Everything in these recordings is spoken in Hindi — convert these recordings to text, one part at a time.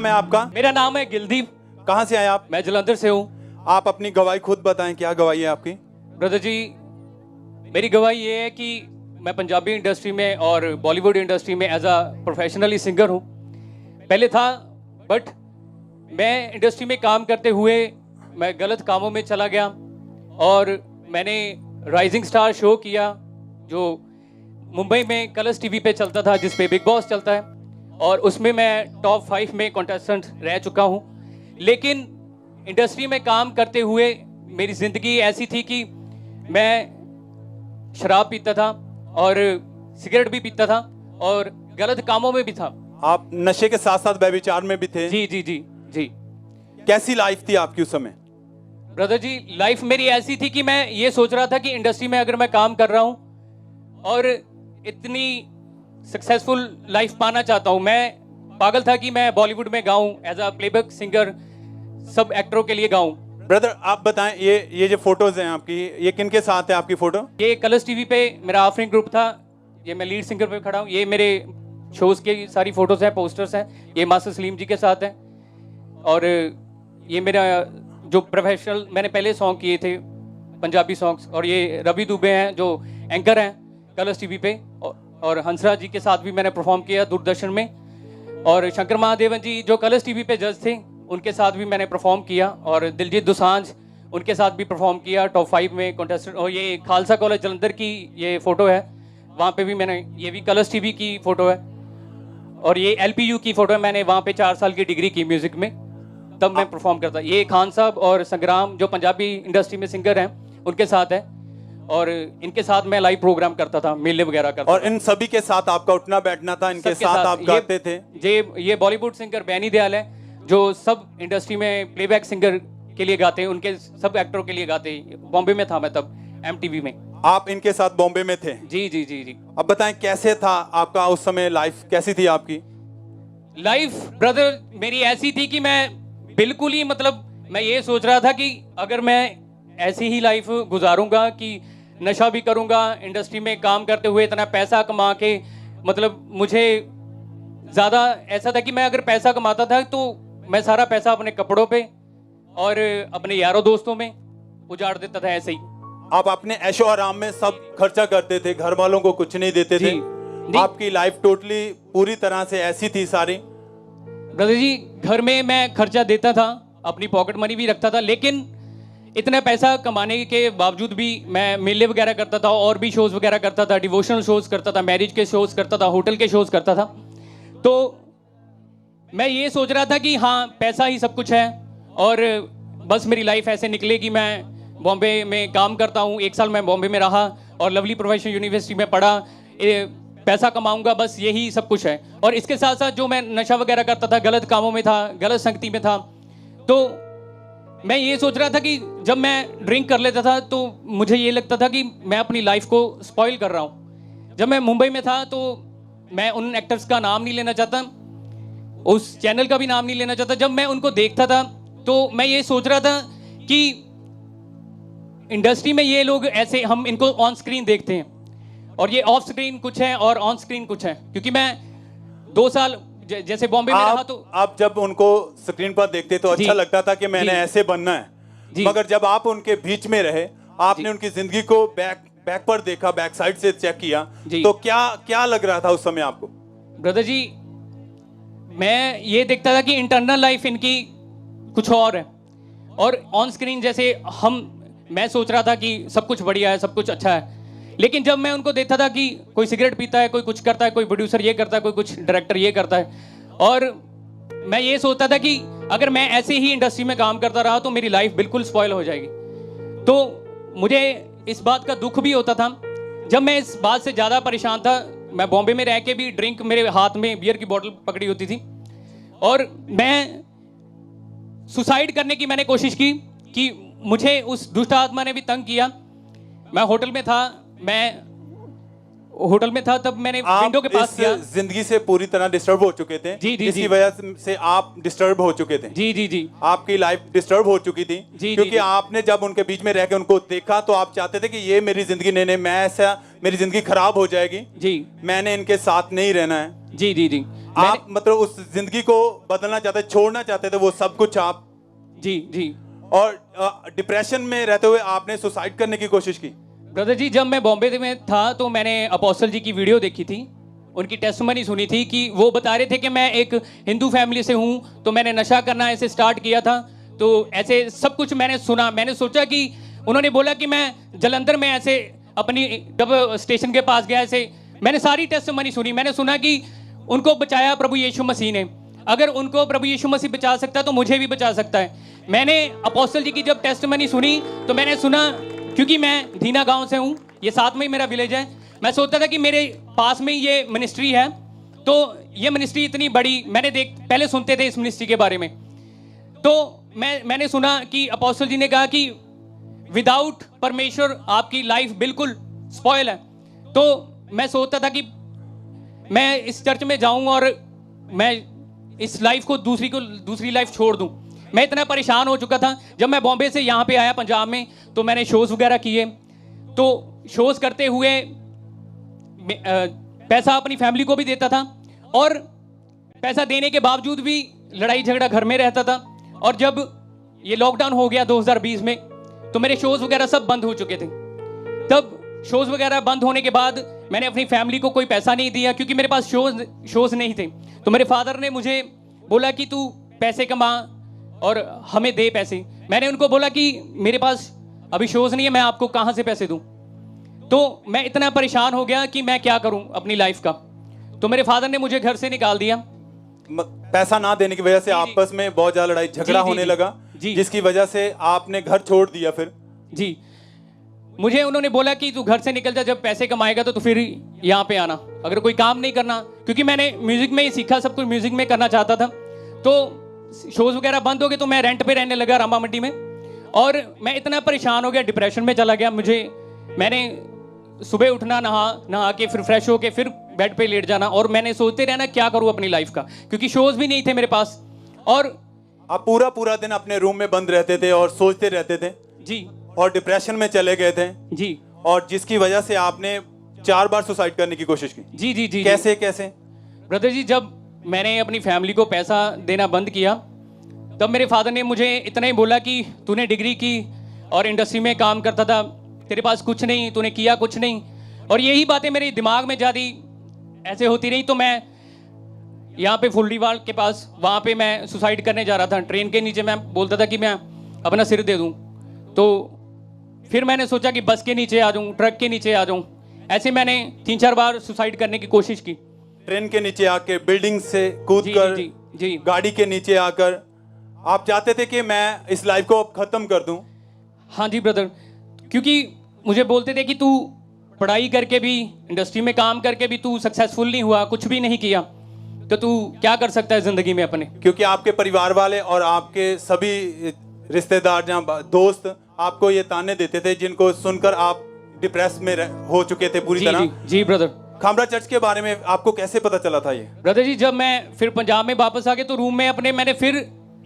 नाम है आपका? मेरा नाम है गिलदीप। कहाँ से आए आप? मैं जलंधर से हूँ। आप अपनी गवाही खुद बताएं, क्या गवाही है आपकी? ब्रदर जी, मेरी गवाही ये है कि मैं पंजाबी इंडस्ट्री में और बॉलीवुड इंडस्ट्री में एज अ प्रोफेशनली सिंगर हूँ। पहले था, बट मैं इंडस्ट्री में काम करते हुए मैं गलत कामों में चला गया और मैंने राइजिंग स्टार शो किया जो मुंबई में कलर्स टीवी पे चलता था, जिस पे बिग बॉस चलता है, और उसमें मैं टॉप 5 में कंटेस्टेंट रह चुका हूँ। लेकिन इंडस्ट्री में काम करते हुए मेरी ज़िंदगी ऐसी थी कि मैं शराब पीता था और सिगरेट भी पीता था और गलत कामों में भी था। आप नशे के साथ साथ व्यभिचार में भी थे? जी जी जी जी। कैसी लाइफ थी आपकी उस समय? ब्रदर जी, लाइफ मेरी ऐसी थी कि मैं ये सोच रहा था कि इंडस्ट्री में अगर मैं काम कर रहा हूँ और इतनी सक्सेसफुल लाइफ पाना चाहता हूँ, मैं पागल था कि मैं बॉलीवुड में गाऊं, एज अ प्लेबैक सिंगर सब एक्टरों के लिए गाऊं। ब्रदर आप बताएं, ये जो फोटोज हैं आपकी, ये किन के साथ है आपकी फोटो? ये कलर्स टीवी पे मेरा ऑफरिंग ग्रुप था, ये मैं लीड सिंगर पे खड़ा हूँ। ये मेरे शोज की सारी फोटोज हैं, पोस्टर्स हैं। ये मास्टर सलीम जी के साथ हैं। और ये मेरा जो प्रोफेशनल मैंने पहले सॉन्ग किए थे पंजाबी सॉन्ग्स, और ये रवि दुबे हैं जो एंकर हैं कलर्स टीवी पे, और हंसराज जी के साथ भी मैंने परफॉर्म किया दूरदर्शन में, और शंकर महादेवन जी जो कलर्स टीवी पे जज थे उनके साथ भी मैंने परफॉर्म किया, और दिलजीत दोसांझ उनके साथ भी परफॉर्म किया टॉप 5 में कंटेस्टेंट। और ये खालसा कॉलेज जलंधर की ये फोटो है, वहाँ पे भी मैंने, ये भी कलर्स टीवी की फोटो है, और ये LPU की फोटो है। मैंने वहाँ पे 4 साल की डिग्री की म्यूजिक में, तब मैं परफॉर्म करता। ये खान साहब और संग्राम जो पंजाबी इंडस्ट्री में सिंगर हैं उनके साथ है, और इनके साथ मैं लाइव प्रोग्राम करता था, मेले वगैरह करता और था। इन सभी के साथ आपका उठना बैठना था, इनके साथ आप गाते थे? ये बॉलीवुड सिंगर बैनी दयाल है जो सब इंडस्ट्री में प्लेबैक सिंगर के लिए गाते हैं, उनके सब एक्टरों के लिए गाते हैं। बॉम्बे में था मैं तब, MTV में। आप इनके साथ बॉम्बे में थे? जी जी जी जी। अब बताएं कैसे था आपका उस समय, लाइफ कैसी थी आपकी? लाइफ ब्रदर मेरी ऐसी थी कि मैं बिल्कुल ही, मतलब मैं ये सोच रहा था कि अगर मैं ऐसी ही लाइफ गुजारूंगा कि नशा भी करूंगा, इंडस्ट्री में काम करते हुए इतना पैसा कमा के, मतलब मुझे ज़्यादा ऐसा था कि मैं अगर पैसा कमाता था तो मैं सारा पैसा अपने कपड़ों पे और अपने यारों दोस्तों में उजाड़ देता था ऐसे ही। आप अपने ऐशो आराम में सब खर्चा करते थे, घर वालों को कुछ नहीं देते थे? आपकी लाइफ टोटली पूरी तरह से ऐसी थी सारी? ब्रदर जी, घर में मैं खर्चा देता था, अपनी पॉकेट मनी भी रखता था, लेकिन इतना पैसा कमाने के बावजूद भी मैं मेले वगैरह करता था, और भी शोज़ वगैरह करता था, डिवोशनल शोज़ करता था, मैरिज के शोज़ करता था, होटल के शोज़ करता था। तो मैं ये सोच रहा था कि हाँ, पैसा ही सब कुछ है और बस मेरी लाइफ ऐसे निकलेगी। मैं बॉम्बे में काम करता हूँ, 1 साल मैं बॉम्बे में रहा और लवली प्रोफेशनल यूनिवर्सिटी में पढ़ा, पैसा कमाऊंगा, बस यही सब कुछ है। और इसके साथ साथ जो मैं नशा वगैरह करता था, गलत कामों में था, गलत संगति में था, तो मैं ये सोच रहा था कि जब मैं ड्रिंक कर लेता था तो मुझे ये लगता था कि मैं अपनी लाइफ को स्पॉइल कर रहा हूँ। जब मैं मुंबई में था तो मैं उन एक्टर्स का नाम नहीं लेना चाहता, उस चैनल का भी नाम नहीं लेना चाहता। जब मैं उनको देखता था तो मैं ये सोच रहा था कि इंडस्ट्री में ये लोग ऐसे, हम इनको ऑन स्क्रीन देखते हैं और ये ऑफ स्क्रीन कुछ है और ऑन स्क्रीन कुछ है। क्योंकि मैं 2 साल जैसे बॉम्बे में रहा, तो आप जब उनको स्क्रीन पर देखते तो अच्छा लगता था कि मैंने ऐसे बनना है, मगर जब आप उनके बीच में रहे, आपने उनकी जिंदगी को बैक पर देखा, बैक साइड से चेक किया, तो क्या लग रहा था उस समय आपको? ब्रदर जी, मैं ये देखता था कि इंटरनल लाइफ इनकी कुछ और है, और ऑन स्क्रीन जैसे मैं सोच रहा था कि सब कुछ बढ़िया है, सब कुछ अच्छा है। लेकिन जब मैं उनको देखता था कि कोई सिगरेट पीता है, कोई कुछ करता है, कोई प्रोड्यूसर ये करता है, कोई कुछ डायरेक्टर ये करता है, और मैं ये सोचता था कि अगर मैं ऐसे ही इंडस्ट्री में काम करता रहा तो मेरी लाइफ बिल्कुल स्पॉइल हो जाएगी। तो मुझे इस बात का दुख भी होता था। जब मैं इस बात से ज़्यादा परेशान था, मैं बॉम्बे में रह के भी ड्रिंक, मेरे हाथ में बियर की बोतल पकड़ी होती थी, और मैं सुसाइड करने की मैंने कोशिश की कि मुझे उस दुष्ट आत्मा ने भी तंग किया। मैं होटल में था तब मैंने विंडो के पास किया। जिंदगी से पूरी तरह डिस्टर्ब हो चुके थे, इसी वजह से आप डिस्टर्ब हो चुके थे। जी जी जी, आपकी लाइफ डिस्टर्ब हो चुकी थी क्योंकि आपने जब उनके बीच में रह के उनको देखा तो आप चाहते थे कि ये मेरी जिंदगी नहीं, मैं ऐसा, मेरी जिंदगी खराब हो जाएगी जी, मैंने इनके साथ नहीं रहना है। जी जी जी। आप मतलब उस जिंदगी को बदलना चाहते, छोड़ना चाहते थे वो सब कुछ आप। जी जी। और डिप्रेशन में रहते हुए आपने सुसाइड करने की कोशिश की। ब्रदर जी, जब मैं बॉम्बे में था तो मैंने अपोस्टल जी की वीडियो देखी थी, उनकी टेस्टमनी सुनी थी कि वो बता रहे थे कि मैं एक हिंदू फैमिली से हूँ, तो मैंने नशा करना ऐसे स्टार्ट किया था। तो ऐसे सब कुछ मैंने सुना। मैंने सोचा कि उन्होंने बोला कि मैं जलंधर में ऐसे अपनी जब स्टेशन के पास गया, ऐसे मैंने सारी टेस्टमनी सुनी। मैंने सुना कि उनको बचाया प्रभु यीशु मसीह ने। अगर उनको प्रभु यीशु मसीह बचा सकता है तो मुझे भी बचा सकता है। मैंने अपोस्टल जी की जब टेस्टमनी सुनी तो मैंने सुना, क्योंकि मैं धीना गांव से हूँ, ये साथ में ही मेरा विलेज है। मैं सोचता था कि मेरे पास में ये मिनिस्ट्री है, तो ये मिनिस्ट्री इतनी बड़ी, मैंने पहले सुनते थे इस मिनिस्ट्री के बारे में। तो मैंने सुना कि अपोस्टल जी ने कहा कि विदाउट परमेश्वर आपकी लाइफ बिल्कुल स्पॉयल है। तो मैं सोचता था कि मैं इस चर्च में जाऊं और मैं इस लाइफ को दूसरी लाइफ छोड़ दूं। मैं इतना परेशान हो चुका था। जब मैं बॉम्बे से यहाँ पे आया पंजाब में, तो मैंने शोज़ वगैरह किए। तो शोज़ करते हुए पैसा अपनी फैमिली को भी देता था, और पैसा देने के बावजूद भी लड़ाई झगड़ा घर में रहता था। और जब ये लॉकडाउन हो गया 2020 में, तो मेरे शोज़ वगैरह सब बंद हो चुके थे। तब शोज़ वगैरह बंद होने के बाद मैंने अपनी फैमिली को कोई पैसा नहीं दिया, क्योंकि मेरे पास शोज़ नहीं थे। तो मेरे फादर ने मुझे बोला कि तू पैसे कमा और हमें दे पैसे। मैंने उनको बोला कि मेरे पास अभी शोज़ नहीं है, मैं आपको कहाँ से पैसे दूँ। तो मैं इतना परेशान हो गया कि मैं क्या करूँ अपनी लाइफ का। तो मेरे फादर ने मुझे घर से निकाल दिया। पैसा ना देने की वजह से आपस में बहुत ज्यादा लड़ाई झगड़ा होने लगा, जिसकी वजह से आपने घर छोड़ दिया। फिर जी, मुझे उन्होंने बोला कि तू घर से निकल जा, जब पैसे कमाएगा तो फिर यहाँ पे आना, अगर कोई काम नहीं करना। क्योंकि मैंने म्यूजिक में ही सीखा, सब कुछ म्यूजिक में करना चाहता था। तो शोज़ वगैरह बंद हो गए, तो मैं रेंट पे रहने लगा रामा मंडी में। और मैं इतना परेशान हो गया, डिप्रेशन में चला गया। मैंने सुबह उठना, नहा के फिर फ्रेश होके फिर बेड पे लेट जाना, और मैंने सोचते रहना क्या करूँ अपनी लाइफ का, क्योंकि शोज़ भी नहीं थे मेरे पास। और आप पूरा दिन अपने रूम में बंद रहते थे और सोचते रहते थे जी, और डिप्रेशन में चले गए थे जी, और जिसकी वजह से आपने 4 बार सुसाइड करने की कोशिश की। जी जी जी। कैसे ब्रदर जी, जब मैंने अपनी फैमिली को पैसा देना बंद किया, तब मेरे फादर ने मुझे इतना ही बोला कि तूने डिग्री की और इंडस्ट्री में काम करता था, तेरे पास कुछ नहीं, तूने किया कुछ नहीं। और यही बातें मेरे दिमाग में ज़्यादा ऐसे होती रही। तो मैं यहाँ पे फुल्लीवाल के पास, वहाँ पे मैं सुसाइड करने जा रहा था। ट्रेन के नीचे मैं बोलता था कि मैं अपना सिर दे दूँ। तो फिर मैंने सोचा कि बस के नीचे आ जाऊँ, ट्रक के नीचे आ जाऊँ। ऐसे मैंने 3-4 बार सुसाइड करने की कोशिश की। ट्रेन के नीचे आके, बिल्डिंग से कूदकर, जी, गाड़ी के नीचे आकर आप चाहते थे कि मैं इस लाइफ को खत्म कर दूं। हाँ जी ब्रदर, क्योंकि मुझे बोलते थे कि तू पढ़ाई करके भी, इंडस्ट्री में काम करके भी तू सक्सेसफुल नहीं हुआ, कुछ भी नहीं किया, तो तू क्या कर सकता है ज़िंदगी में अपने। क्योंकि आपके परिवार वाले और आपके सभी रिश्तेदार या दोस्त आपको ये ताने देते थे, जिनको सुनकर आप डिप्रेस में हो चुके थे पूरी तरह। जी ब्रदर। खामरा चर्च के बारे में आपको कैसे पता चला था ये? ब्रदर जी, जब मैं फिर पंजाब में वापस आ गया, तो रूम में अपने मैंने फिर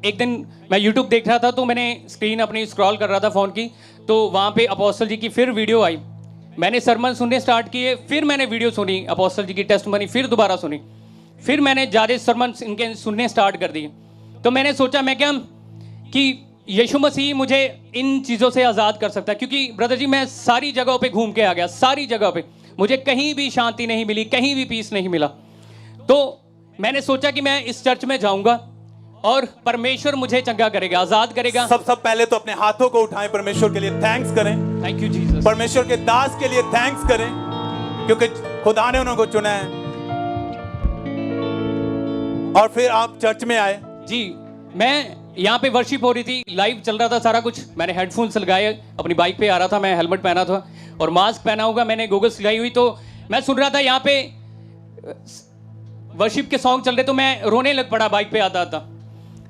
एक दिन मैं यूट्यूब देख रहा था, तो मैंने स्क्रीन अपनी स्क्रॉल कर रहा था फ़ोन की, तो वहाँ पे अपोस्टल जी की फिर वीडियो आई। मैंने सरमन सुनने स्टार्ट किए, फिर मैंने वीडियो सुनी अपोस्टल जी की टेस्टमनी, फिर दोबारा सुनी, फिर मैंने ज़्यादा सरमन इनके सुनने स्टार्ट कर दिए। तो मैंने सोचा मैं क्या कि यीशु मसीह मुझे इन चीज़ों से आज़ाद कर सकता है। क्योंकि ब्रदर जी, मैं सारी जगहों पे घूम के आ गया, सारी जगह पे मुझे कहीं भी शांति नहीं मिली, कहीं भी पीस नहीं मिला। तो मैंने सोचा कि मैं इस चर्च में जाऊंगा और परमेश्वर मुझे चंगा करेगा, आज़ाद करेगा। सब पहले तो अपने हाथों को उठाएं, परमेश्वर के लिए थैंक्स करें। Thank you Jesus. परमेश्वर के दास के लिए थैंक्स करें, क्योंकि खुदा ने उनको चुना है। और फिर आप चर्च में आए। जी, मैं यहाँ पे वर्शिप हो रही थी, लाइव चल रहा था सारा कुछ। मैंने हेडफोन्स लगाए, अपनी बाइक पे आ रहा था, मैं हेलमेट पहना था और मास्क पहना होगा, मैंने गॉगल्स लगाई हुई। तो मैं सुन रहा था यहाँ पे वर्शिप के सॉन्ग चल रहे, तो मैं रोने लग पड़ा बाइक पे आता था।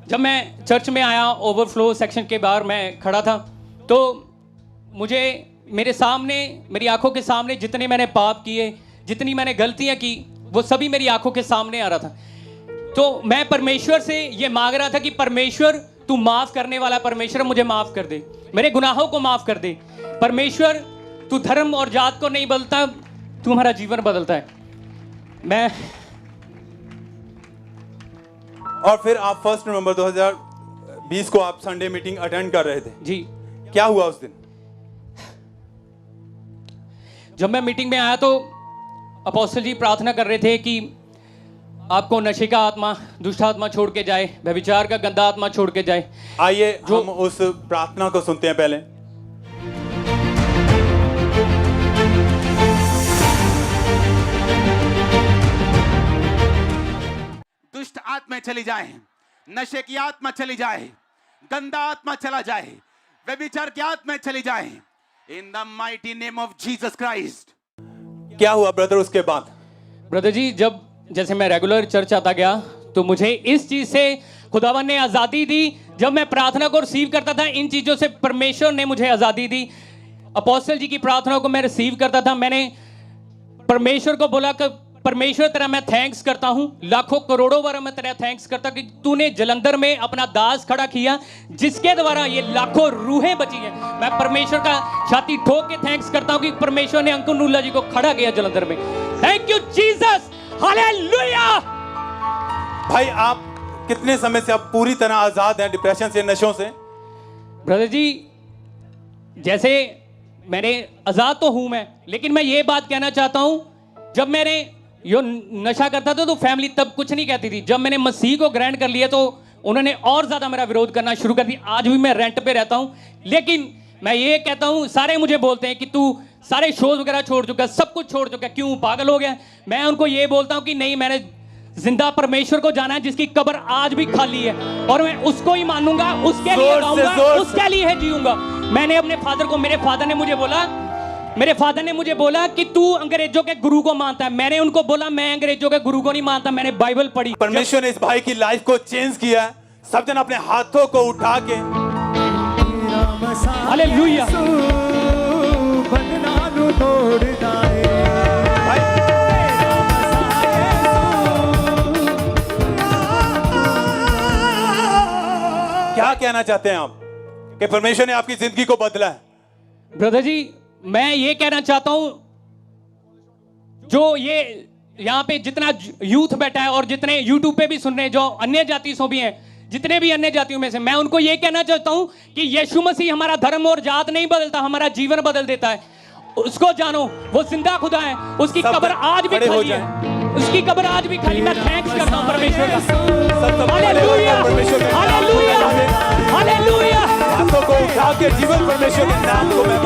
जब मैं चर्च में आया, ओवरफ्लो सेक्शन के बाहर मैं खड़ा था, तो मुझे मेरे सामने, मेरी आंखों के सामने जितने मैंने पाप किए, जितनी मैंने गलतियाँ की, वो सभी मेरी आंखों के सामने आ रहा था। तो मैं परमेश्वर से ये मांग रहा था कि परमेश्वर, तू माफ़ करने वाला परमेश्वर, मुझे माफ़ कर दे, मेरे गुनाहों को माफ़ कर दे। परमेश्वर, तू धर्म और जात को नहीं बदलता, तू हमारा जीवन बदलता है। और फिर आप 1 नवंबर 2020 को आप संडे मीटिंग अटेंड कर रहे थे जी। क्या हुआ उस दिन? जब मैं मीटिंग में आया तो अपोस्टल जी प्रार्थना कर रहे थे कि आपको नशे का आत्मा, दुष्ट आत्मा छोड़ के जाए, व्यभिचार का गंदा आत्मा छोड़ के जाए। आइए हम उस प्रार्थना को सुनते हैं पहले। दुष्ट आत्मा चली जाए, नशे की आत्मा चली जाए, गंदा आत्मा चला जाए, व्यभिचार की आत्मा चली जाए, in the mighty name of Jesus Christ. क्या हुआ ब्रदर उसके बाद? ब्रदर जी, जब जैसे मैं रेगुलर चर्च आता गया तो मुझे इस चीज से खुदावन ने आजादी दी। जब मैं प्रार्थना को रिसीव करता था, इन चीजों से परमेश्वर ने मुझे आजादी दी। अपोस्टल जी की प्रार्थना को मैं रिसीव करता था। मैंने परमेश्वर को बोला कि परमेश्वर तेरा मैं थैंक्स करता हूं, लाखों करोड़ों बार मैं तेरा थैंक्स करता कि तूने जलंधर में अपना दास खड़ा किया, जिसके द्वारा ये लाखों रूहें बची हैं। मैं परमेश्वर का छाती ठोक के थैंक्स करता हूं कि परमेश्वर ने अंकुर नूल्ला जी को खड़ा किया जलंधर में। Thank you Jesus, hallelujah. भाई आप कितने समय से आप पूरी तरह आजाद हैं डिप्रेशन से, नशों से? ब्रदर जी, जैसे मैंने आजाद तो हूं मैं, लेकिन मैं ये बात कहना चाहता हूं, जब मैंने यो नशा करता था तो फैमिली तब कुछ नहीं कहती थी। जब मैंने मसीह को ग्रहण कर लिया तो उन्होंने और ज्यादा मेरा विरोध करना शुरू कर दिया। आज भी मैं रेंट पे रहता हूं, लेकिन मैं ये कहता हूं, सारे मुझे बोलते हैं कि तू सारे शोज वगैरह छोड़ चुका, सब कुछ छोड़ चुका, क्यों पागल हो गया? मैं उनको ये बोलता हूं कि नहीं, मैंने जिंदा परमेश्वर को जाना है जिसकी कब्र आज भी खाली है, और मैं उसको ही मानूंगा, उसके लिए गाऊंगा, उसके लिए है जीऊंगा। मैंने अपने फादर को, मेरे फादर ने मुझे बोला कि तू अंग्रेजों के गुरु को मानता है। मैंने उनको बोला मैं अंग्रेजों के गुरु को नहीं मानता, मैंने बाइबल पढ़ी। परमेश्वर ने इस भाई की लाइफ को चेंज किया है। सब जन अपने हाथों को उठा के हालेलुया। क्या कहना चाहते हैं आप कि परमेश्वर ने आपकी जिंदगी को बदला है? ब्रदर जी, मैं ये कहना चाहता हूं, जो ये यहाँ पे जितना यूथ बैठा है और जितने यूट्यूब पे भी सुन रहे हैं, जो अन्य जातियों भी हैं, जितने भी अन्य जातियों में से, मैं उनको ये कहना चाहता हूं कि यीशु मसीह हमारा धर्म और जात नहीं बदलता, हमारा जीवन बदल देता है। उसको जानो, वो जिंदा खुदा है, उसकी कब्र आज भी खाली है, उसकी कब्र आज भी खाली। मैं थैंक्स करता हूं परमेश्वर का। Hallelujah, hallelujah, hallelujah. हाथों को उठा के जीवन परमेश्वर के नाम को मैं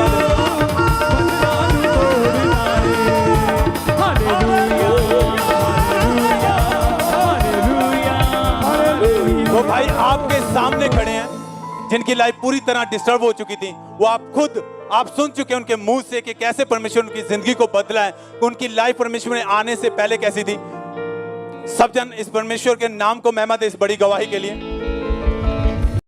वो भाई आपके सामने खड़े हैं जिनकी लाइफ पूरी तरह डिस्टर्ब हो चुकी थी। वो आप सुन चुके हैं उनके मुंह से कि कैसे परमेश्वर उनकी जिंदगी को बदला है, उनकी लाइफ परमेश्वर में आने से पहले कैसी थी। सब जन इस परमेश्वर के नाम को महिमा दे इस बड़ी गवाही के लिए।